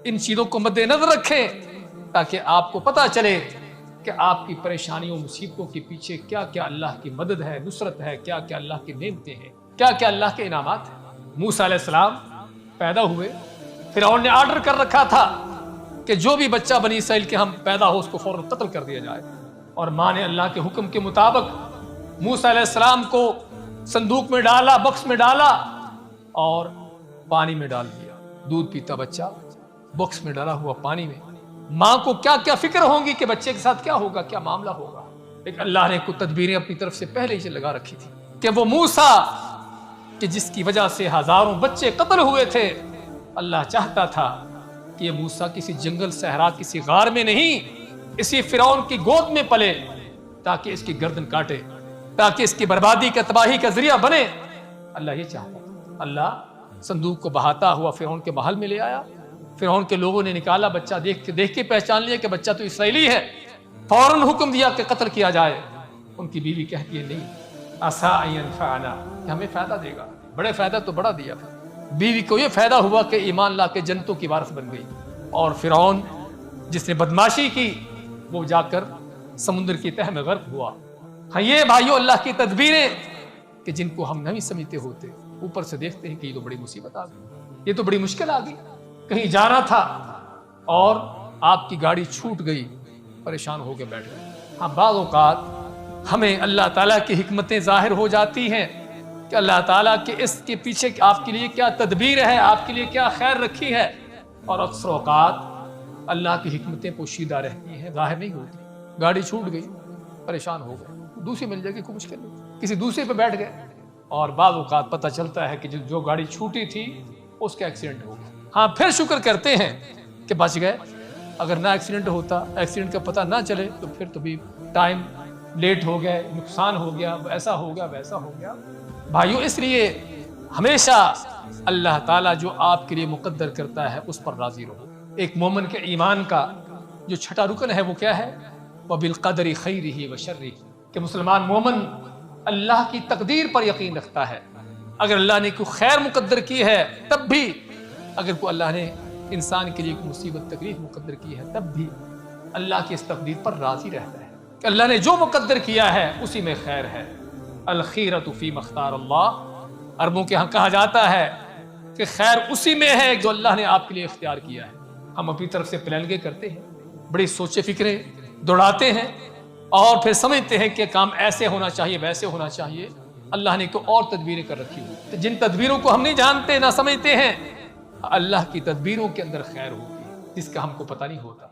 ان چیزوں کو مد نظر رکھیں تاکہ آپ کو پتہ چلے کہ آپ کی پریشانیوں مصیبتوں کے پیچھے کیا کیا اللہ کی مدد ہے، نصرت ہے، کیا کیا اللہ کی نعمتیں ہیں، کیا کیا اللہ کے انعامات ہیں۔ موسیٰ علیہ السلام پیدا ہوئے، فرعون نے آرڈر کر رکھا تھا کہ جو بھی بچہ بنی اسرائیل کے ہم پیدا ہو اس کو فوراً قتل کر دیا جائے، اور ماں نے اللہ کے حکم کے مطابق موسیٰ علیہ السلام کو صندوق میں ڈالا، بکس میں ڈالا اور پانی میں ڈال دیا۔ دودھ پیتا بچہ بکس میں ڈالا ہوا پانی میں، ماں کو کیا کیا فکر ہوں گی کہ بچے کے ساتھ کیا ہوگا، کیا معاملہ ہوگا۔ لیکن اللہ نے کچھ تدبیریں اپنی طرف سے پہلے ہی سے لگا رکھی تھی کہ وہ موسیٰ کہ جس کی وجہ سے ہزاروں بچے قتل ہوئے تھے، اللہ چاہتا تھا کہ یہ موسیٰ کسی جنگل صحرا کسی غار میں نہیں، اسی فرعون کی گود میں پلے تاکہ اس کی گردن کاٹے، تاکہ اس کی بربادی کا تباہی کا ذریعہ بنے۔ اللہ یہ چاہتا تھا۔ اللہ صندوق کو بہاتا ہوا فرعون کے محل میں لے آیا۔ فرعون کے لوگوں نے نکالا، بچہ دیکھ کے پہچان لیا کہ بچہ تو اسرائیلی ہے، فوراً حکم دیا کہ قتل کیا جائے۔ ان کی بیوی کہتی ہے نہیں، عسیٰ ان ینفعنا، کہ ہمیں فائدہ دے گا، بڑے فائدہ تو بڑا دیا۔ بیوی کو یہ فائدہ ہوا کہ ایمان لا کے جنتوں کی وارث بن گئی، اور فرعون جس نے بدماشی کی وہ جا کر سمندر کی تہ میں غرق ہوا۔ ہاں یہ بھائیو اللہ کی تدبیریں کہ جن کو ہم نہیں سمجھتے ہوتے، اوپر سے دیکھتے ہیں کہ یہ تو بڑی مصیبت آ گئی، یہ تو بڑی مشکل آ گئی، کہیں جانا تھا اور آپ کی گاڑی چھوٹ گئی، پریشان ہو کے بیٹھ گئے۔ ہاں بعض اوقات ہمیں اللہ تعالیٰ کی حکمتیں ظاہر ہو جاتی ہیں کہ اللہ تعالیٰ کے اس کے پیچھے آپ کے لیے کیا تدبیر ہے، آپ کے لیے کیا خیر رکھی ہے، اور اکثر اوقات اللہ کی حکمتیں پوشیدہ رہتی ہیں، ظاہر نہیں ہوتی۔ گاڑی چھوٹ گئی، پریشان ہو گئے، دوسری مل جائے گی کوئی مشکل نہیں، کسی دوسرے پہ بیٹھ گئے، اور بعض اوقات پتہ چلتا ہے کہ جو گاڑی چھوٹی تھی اس کا ایکسیڈنٹ ہو گیا۔ ہاں پھر شکر کرتے ہیں کہ بچ گئے، اگر نہ ایکسیڈنٹ ہوتا، ایکسیڈنٹ کا پتہ نہ چلے تو پھر تو بھی ٹائم لیٹ ہو گئے، نقصان ہو گیا، ایسا ہو گیا، ویسا ہو گیا۔ بھائیو اس لیے ہمیشہ اللہ تعالیٰ جو آپ کے لیے مقدر کرتا ہے اس پر راضی رہو۔ ایک مومن کے ایمان کا جو چھٹا رکن ہے وہ کیا ہے؟ وَبِالْقَدْرِ خَيْرِهِ وَشَرِّهِ، کہ مسلمان مومن اللہ کی تقدیر پر یقین رکھتا ہے۔ اگر اللہ نے کوئی خیر مقدر کی ہے تب بھی، اگر کوئی اللہ نے انسان کے لیے کوئی مصیبت تکلیف مقدر کی ہے تب بھی اللہ کی اس تقدیر پر راضی رہتا ہے کہ اللہ نے جو مقدر کیا ہے اسی میں خیر ہے۔ الخیرۃ فیما اختار اللہ، عربوں کے ہاں کہا جاتا ہے کہ خیر اسی میں ہے جو اللہ نے آپ کے لیے اختیار کیا ہے۔ ہم اپنی طرف سے پلاننگیں کرتے ہیں، بڑی سوچے فکریں دوڑاتے ہیں، اور پھر سمجھتے ہیں کہ کام ایسے ہونا چاہیے، ویسے ہونا چاہیے۔ اللہ نے کوئی اور تدبیریں کر رکھی ہوئی، جن تدبیروں کو ہم نہیں جانتے نہ سمجھتے ہیں، اللہ کی تدبیروں کے اندر خیر ہوتی ہے جس کا ہم کو پتہ نہیں ہوتا۔